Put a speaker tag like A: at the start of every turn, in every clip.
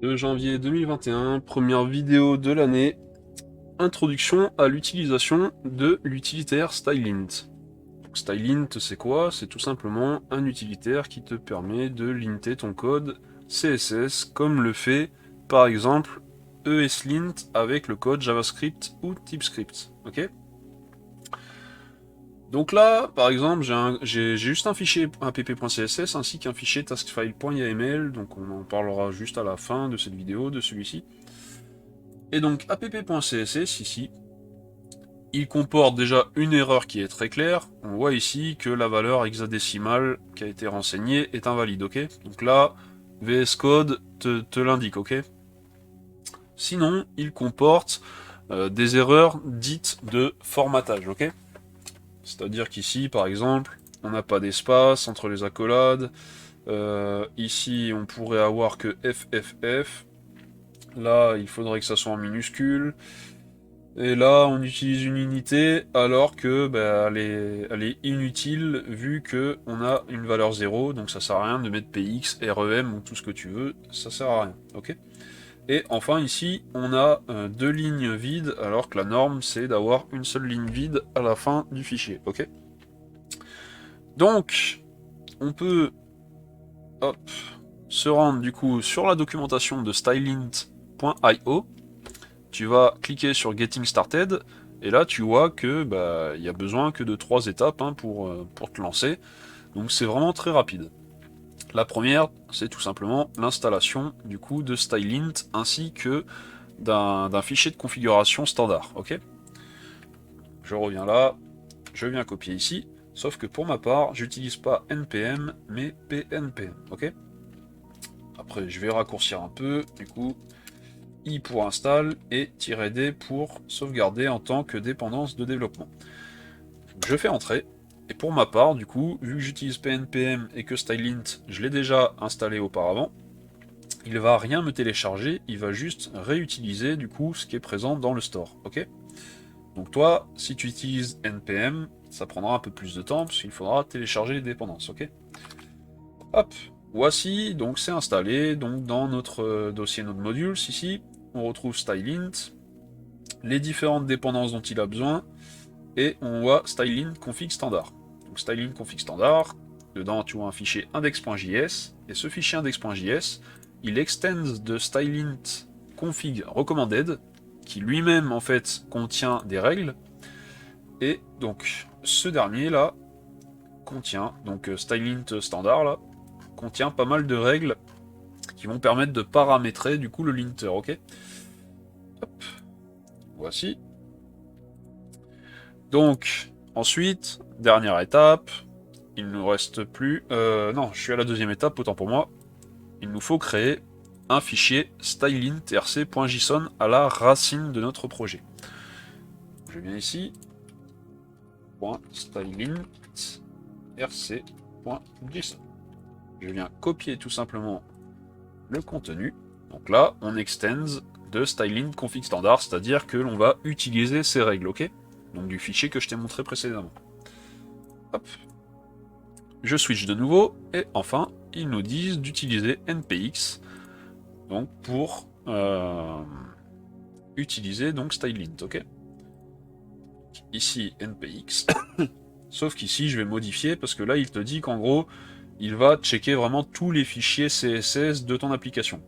A: 2 janvier 2021, première vidéo de l'année, introduction à l'utilisation de l'utilitaire Stylint. Donc Stylint, c'est quoi? C'est tout simplement un utilitaire qui te permet de linter ton code CSS comme le fait par exemple ESLint avec le code JavaScript ou TypeScript. Ok? Donc là, par exemple, j'ai juste un fichier app.css ainsi qu'un fichier taskfile.yml, donc on en parlera juste à la fin de cette vidéo, de celui-ci. Et donc app.css ici, il comporte déjà une erreur qui est très claire. On voit ici que la valeur hexadécimale qui a été renseignée est invalide, ok? Donc là, VS Code te l'indique, ok? Sinon, il comporte des erreurs dites de formatage, ok? C'est-à-dire qu'ici, par exemple, on n'a pas d'espace entre les accolades. Ici, on pourrait avoir que FFF. Là, il faudrait que ça soit en minuscule. Et là, on utilise une unité alors que bah, elle est inutile vu que on a une valeur 0, donc ça sert à rien de mettre PX, REM ou tout ce que tu veux, ça sert à rien, ok? Et enfin ici, on a deux lignes vides alors que la norme c'est d'avoir une seule ligne vide à la fin du fichier, ok? Donc, on peut hop, se rendre du coup sur la documentation de stylint.io. Tu vas cliquer sur Getting Started, et là tu vois que bah, y a besoin que de 3 étapes hein, pour te lancer. Donc c'est vraiment très rapide. La première, c'est tout simplement l'installation du coup de Stylint ainsi que d'un fichier de configuration standard. Ok. Je reviens là, je viens copier ici, sauf que pour ma part, j'utilise pas npm mais pnpm. Ok. Après, je vais raccourcir un peu, du coup, I pour install et -D pour sauvegarder en tant que dépendance de développement. Je fais entrer, et pour ma part, du coup, vu que j'utilise PNPM et que Stylint, je l'ai déjà installé auparavant, il va rien me télécharger, il va juste réutiliser du coup ce qui est présent dans le store, ok? Donc toi, si tu utilises npm, ça prendra un peu plus de temps, parce qu'il faudra télécharger les dépendances, ok? Hop, voici, donc c'est installé, donc dans notre dossier Node Modules, ici, on retrouve Stylint, les différentes dépendances dont il a besoin, et on voit Stylint config standard. Donc Stylint config standard, dedans tu vois un fichier index.js, et ce fichier index.js, il extends de Stylint config recommended, qui lui-même en fait contient des règles, et donc ce dernier là contient, donc Stylint standard là, contient pas mal de règles qui vont permettre de paramétrer du coup le linter, ok? Hop, voici. Donc, ensuite, dernière étape, il nous reste plus... non, je suis à la deuxième étape, autant pour moi. Il nous faut créer un fichier stylintrc.json à la racine de notre projet. Je viens ici, .stylintrc.json. Je viens copier tout simplement le contenu. Donc là, on extends de stylint config standard, c'est-à-dire que l'on va utiliser ces règles, ok? Donc du fichier que je t'ai montré précédemment. Hop. Je switch de nouveau, et enfin, ils nous disent d'utiliser npx, donc pour utiliser donc stylint, ok? Ici npx, sauf qu'ici je vais modifier parce que là il te dit qu'en gros il va checker vraiment tous les fichiers CSS de ton application.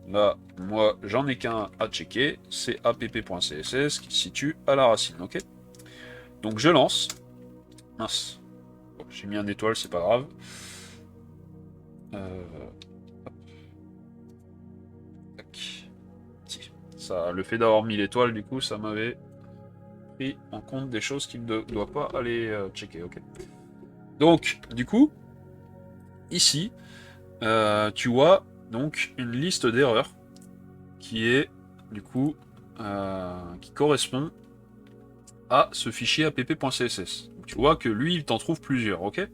A: Là, moi j'en ai qu'un à checker, c'est app.css qui se situe à la racine, ok? Donc je lance. Mince. Bon, j'ai mis un étoile, c'est pas grave. Ça, le fait d'avoir mis l'étoile, du coup, ça m'avait pris en compte des choses qu'il ne doit pas aller checker, ok. Donc, du coup, ici, tu vois donc une liste d'erreurs qui est, du coup, qui correspond à ce fichier app.css. Tu vois que lui, il t'en trouve plusieurs, ok.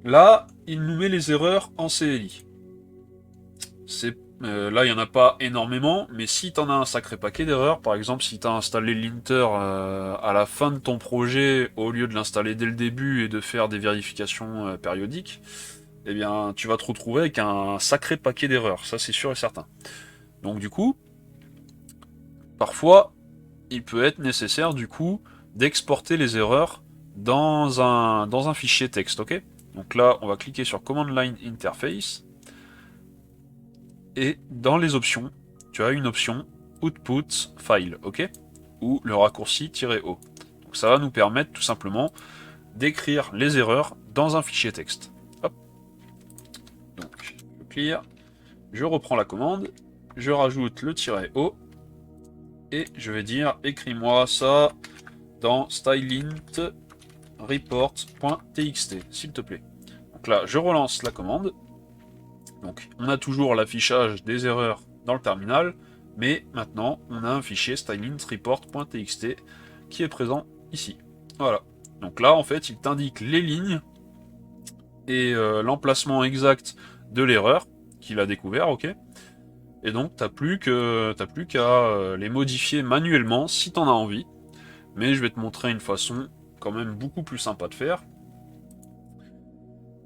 A: Là, il nous met les erreurs en CLI. Là, il n'y en a pas énormément, mais si tu en as un sacré paquet d'erreurs, par exemple si tu as installé Linter à la fin de ton projet, au lieu de l'installer dès le début et de faire des vérifications périodiques, eh bien, tu vas te retrouver avec un sacré paquet d'erreurs, ça c'est sûr et certain. Donc du coup, parfois, il peut être nécessaire du coup d'exporter les erreurs dans un fichier texte, ok? Donc là, on va cliquer sur Command Line Interface, et dans les options, tu as une option Output File, ok? Ou le raccourci "-o". Donc ça va nous permettre tout simplement d'écrire les erreurs dans un fichier texte. Hop. Donc, je clear, je reprends la commande, je rajoute le "-o, et je vais dire écris-moi ça dans stylint report.txt, s'il te plaît. Donc là, je relance la commande. Donc, on a toujours l'affichage des erreurs dans le terminal, mais maintenant, on a un fichier stylintreport.txt qui est présent ici. Voilà. Donc là, en fait, il t'indique les lignes et l'emplacement exact de l'erreur qu'il a découvert, ok. Et donc, t'as plus qu'à les modifier manuellement si t'en as envie. Mais je vais te montrer une façon quand même beaucoup plus sympa de faire,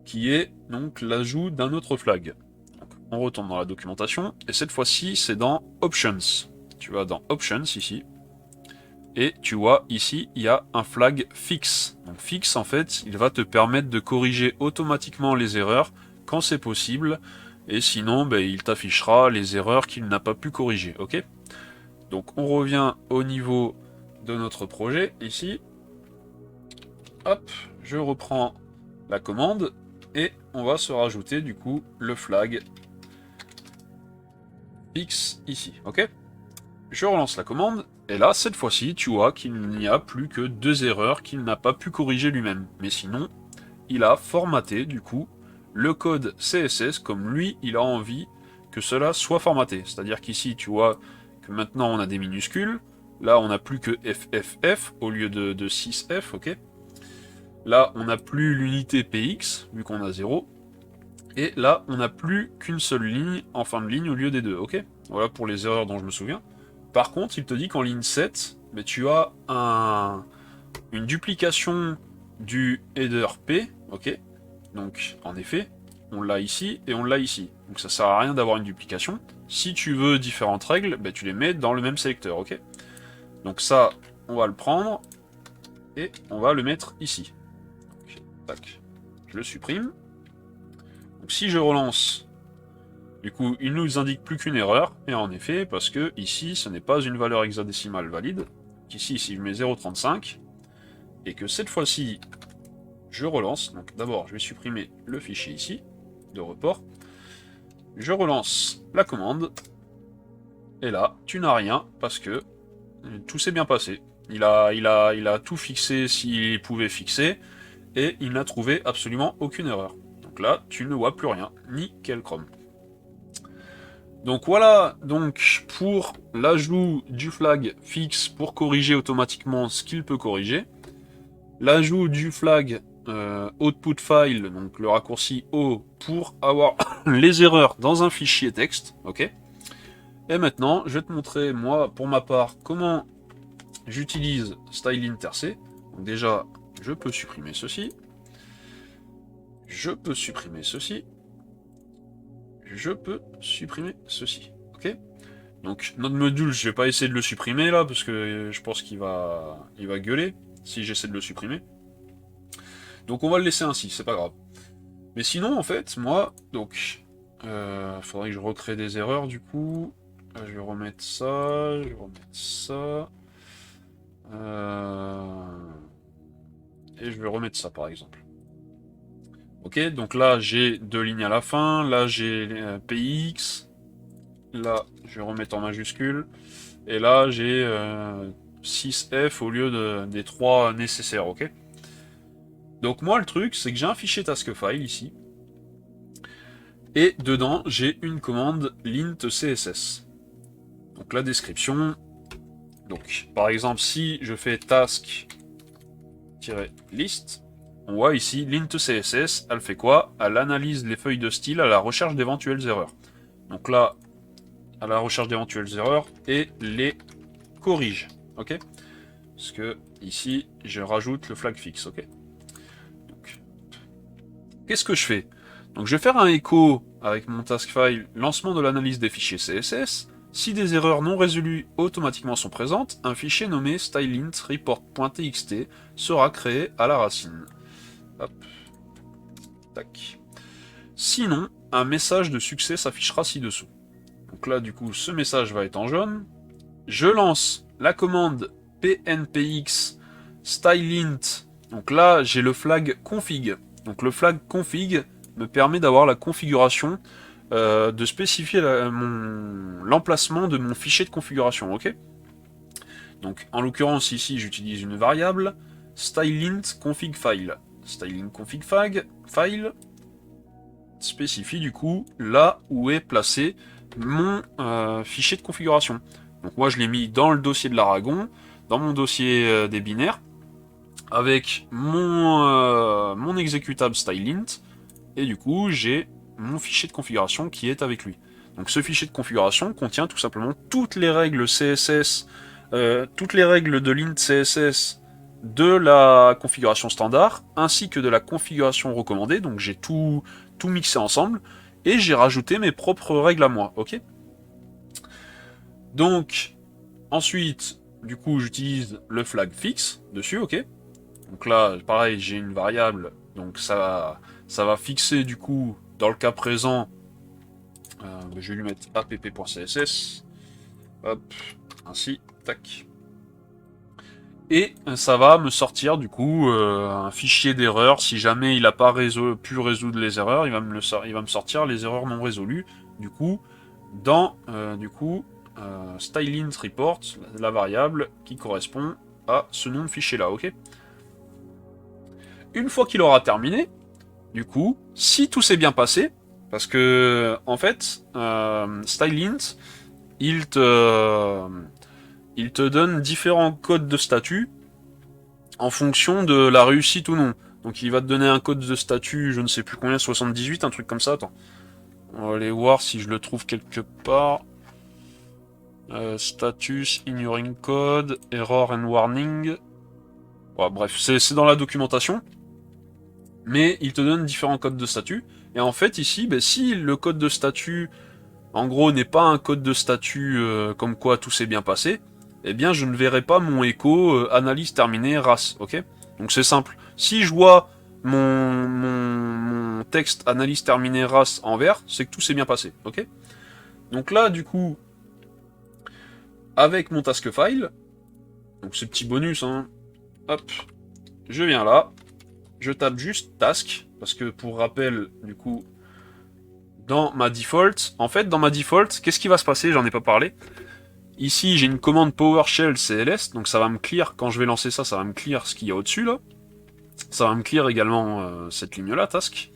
A: qui est donc l'ajout d'un autre flag. Donc, on retourne dans la documentation, et cette fois-ci c'est dans Options. Tu vas dans Options ici, et tu vois ici il y a un flag Fix. Donc Fix, en fait, il va te permettre de corriger automatiquement les erreurs quand c'est possible, et sinon ben, il t'affichera les erreurs qu'il n'a pas pu corriger, ok? Donc on revient au niveau de notre projet ici. Hop, je reprends la commande et on va se rajouter du coup le flag Fix ici, ok? Je relance la commande et là cette fois-ci tu vois qu'il n'y a plus que 2 erreurs qu'il n'a pas pu corriger lui-même. Mais sinon, il a formaté du coup le code CSS comme lui il a envie que cela soit formaté. C'est-à-dire qu'ici tu vois que maintenant on a des minuscules, là on n'a plus que FFF au lieu de 6F, ok? Là, on n'a plus l'unité PX, vu qu'on a 0. Et là, on n'a plus qu'une seule ligne en fin de ligne au lieu des deux, ok? Voilà pour les erreurs dont je me souviens. Par contre, il te dit qu'en ligne 7, mais tu as une duplication du header P, ok? Donc, en effet, on l'a ici et on l'a ici. Donc ça sert à rien d'avoir une duplication. Si tu veux différentes règles, bah, tu les mets dans le même sélecteur, ok? Donc ça, on va le prendre et on va le mettre ici. Donc, tac, je le supprime. Donc si je relance, du coup, il nous indique plus qu'une erreur, et en effet, parce que ici, ce n'est pas une valeur hexadécimale valide, qu'ici, si je mets 0,35, et que cette fois-ci, je relance, donc d'abord, je vais supprimer le fichier ici, de report, je relance la commande, et là, tu n'as rien, parce que tout s'est bien passé. Il a tout fixé s'il pouvait fixer, et il n'a trouvé absolument aucune erreur. Donc là, tu ne vois plus rien, nickel chrome. Donc voilà donc pour l'ajout du flag fixe pour corriger automatiquement ce qu'il peut corriger. L'ajout du flag output file, donc le raccourci O, pour avoir les erreurs dans un fichier texte. Ok. Et maintenant, je vais te montrer, moi, pour ma part, comment j'utilise stylintrc. Donc déjà, je peux supprimer ceci. Je peux supprimer ceci. Je peux supprimer ceci. Ok. Donc notre module, je vais pas essayer de le supprimer là, parce que je pense il va gueuler si j'essaie de le supprimer. Donc on va le laisser ainsi, c'est pas grave. Mais sinon, en fait, moi, donc, faudrait que je recrée des erreurs du coup. Je vais remettre ça, je vais remettre ça. Et je vais remettre ça par exemple. Ok, donc là j'ai 2 lignes à la fin, là j'ai PX, là je vais remettre en majuscule. Et là, j'ai 6F au lieu des 3 nécessaires, ok? Donc moi, le truc, c'est que j'ai un fichier taskfile ici, et dedans, j'ai une commande lint CSS. Donc la description, donc par exemple, si je fais task-list, on voit ici, lint CSS, elle fait quoi? Elle analyse les feuilles de style à la recherche d'éventuelles erreurs. Donc là, à la recherche d'éventuelles erreurs, et les corrige, ok? Parce que ici, je rajoute le flag fixe, ok? Donc, qu'est-ce que je fais? Donc je vais faire un echo avec mon task file lancement de l'analyse des fichiers CSS. Si des erreurs non résolues automatiquement sont présentes, un fichier nommé stylint.report.txt sera créé à la racine. Hop. Tac. Sinon, un message de succès s'affichera ci-dessous. Donc là, du coup, ce message va être en jaune. Je lance la commande pnpx stylint. Donc là, j'ai le flag config. Donc le flag config me permet d'avoir la configuration, de spécifier l'emplacement de mon fichier de configuration, ok? Donc en l'occurrence ici, j'utilise une variable stylint config file. Stylint config file spécifie du coup là où est placé mon fichier de configuration. Donc moi je l'ai mis dans le dossier de l'Aragon, dans mon dossier des binaires, avec mon exécutable stylint, et du coup j'ai mon fichier de configuration qui est avec lui. Donc ce fichier de configuration contient tout simplement toutes les règles CSS, toutes les règles de l'int CSS de la configuration standard, ainsi que de la configuration recommandée, donc j'ai tout mixé ensemble, et j'ai rajouté mes propres règles à moi, ok? Donc, ensuite, du coup, j'utilise le flag fixe dessus, ok? Donc là, pareil, j'ai une variable, donc ça va fixer, du coup, dans le cas présent, je vais lui mettre app.css, hop, ainsi, tac. Et ça va me sortir du coup un fichier d'erreurs. Si jamais il n'a pas pu résoudre les erreurs, il va me sortir les erreurs non résolues. Du coup, dans stylint report, la variable qui correspond à ce nom de fichier là, ok? Une fois qu'il aura terminé, du coup, si tout s'est bien passé, parce que en fait, stylint, il te donne différents codes de statut en fonction de la réussite ou non. Donc il va te donner un code de statut, je ne sais plus combien, 78, un truc comme ça, attends. On va aller voir si je le trouve quelque part. Status, ignoring code, error and warning. Ouais, bref, c'est dans la documentation. Mais il te donne différents codes de statut. Et en fait, ici, si le code de statut, en gros, n'est pas un code de statut comme quoi tout s'est bien passé, eh bien, je ne verrai pas mon écho analyse terminée race, ok? Donc c'est simple. Si je vois mon texte analyse terminée race en vert, c'est que tout s'est bien passé, ok? Donc là, du coup, avec mon task file, donc ce petit bonus, hein, hop, je viens là, je tape juste task, parce que pour rappel, du coup, dans ma default, en fait, dans ma default, qu'est-ce qui va se passer? J'en ai pas parlé. Ici, j'ai une commande PowerShell CLS, donc ça va me clear, quand je vais lancer ça, ça va me clear ce qu'il y a au-dessus, là. Ça va me clear également cette ligne-là, task.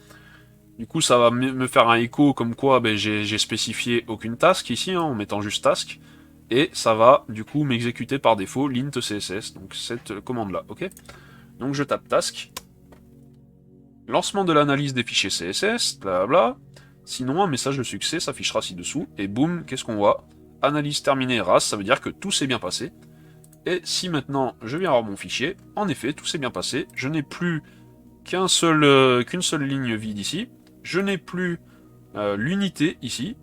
A: Du coup, ça va me faire un écho comme quoi j'ai spécifié aucune task ici, hein, en mettant juste task. Et ça va, du coup, m'exécuter par défaut l'int CSS, donc cette commande-là, ok? Donc je tape task. Lancement de l'analyse des fichiers CSS, blabla. Sinon, un message de succès s'affichera ci-dessous, et boum, qu'est-ce qu'on voit? Analyse terminée race, ça veut dire que tout s'est bien passé. Et si maintenant je viens voir mon fichier, en effet, tout s'est bien passé. Je n'ai plus qu'une seule ligne vide ici. Je n'ai plus l'unité ici.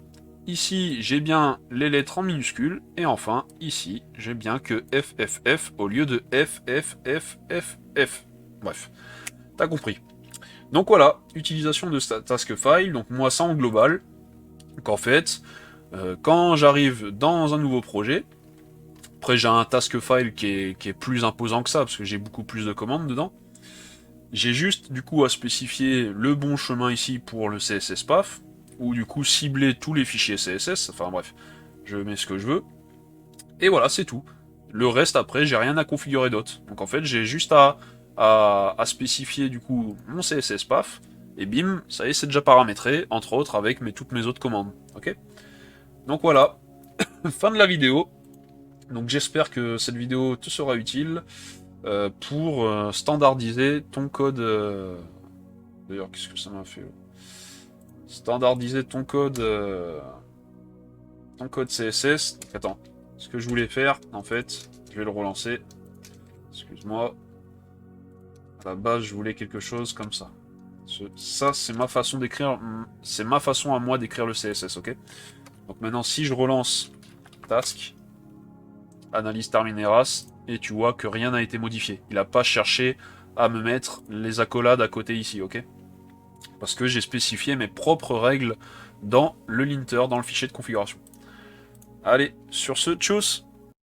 A: Ici, j'ai bien les lettres en minuscules. Et enfin, ici, j'ai bien que FFF au lieu de FFFFF. Bref, t'as compris. Donc voilà, utilisation de task file. Donc moi, ça en global. Donc en fait, quand j'arrive dans un nouveau projet, après j'ai un task file qui est plus imposant que ça, parce que j'ai beaucoup plus de commandes dedans. J'ai juste du coup à spécifier le bon chemin ici pour le CSS path, ou du coup cibler tous les fichiers CSS, enfin bref, je mets ce que je veux. Et voilà, c'est tout. Le reste après, j'ai rien à configurer d'autre. Donc en fait, j'ai juste à spécifier du coup mon CSS path, et bim, ça y est, c'est déjà paramétré, entre autres avec toutes mes autres commandes. Ok? Donc voilà, fin de la vidéo. Donc j'espère que cette vidéo te sera utile pour standardiser ton code. D'ailleurs, qu'est-ce que ça m'a fait? Standardiser ton code CSS. Donc, attends, ce que je voulais faire, en fait, je vais le relancer. Excuse-moi. À la base, je voulais quelque chose comme ça. Ça, c'est ma façon d'écrire, c'est ma façon à moi d'écrire le CSS, ok? Donc maintenant, si je relance task, analyse terminée race, et tu vois que rien n'a été modifié. Il n'a pas cherché à me mettre les accolades à côté ici, ok? Parce que j'ai spécifié mes propres règles dans le linter, dans le fichier de configuration. Allez, sur ce, tchuss!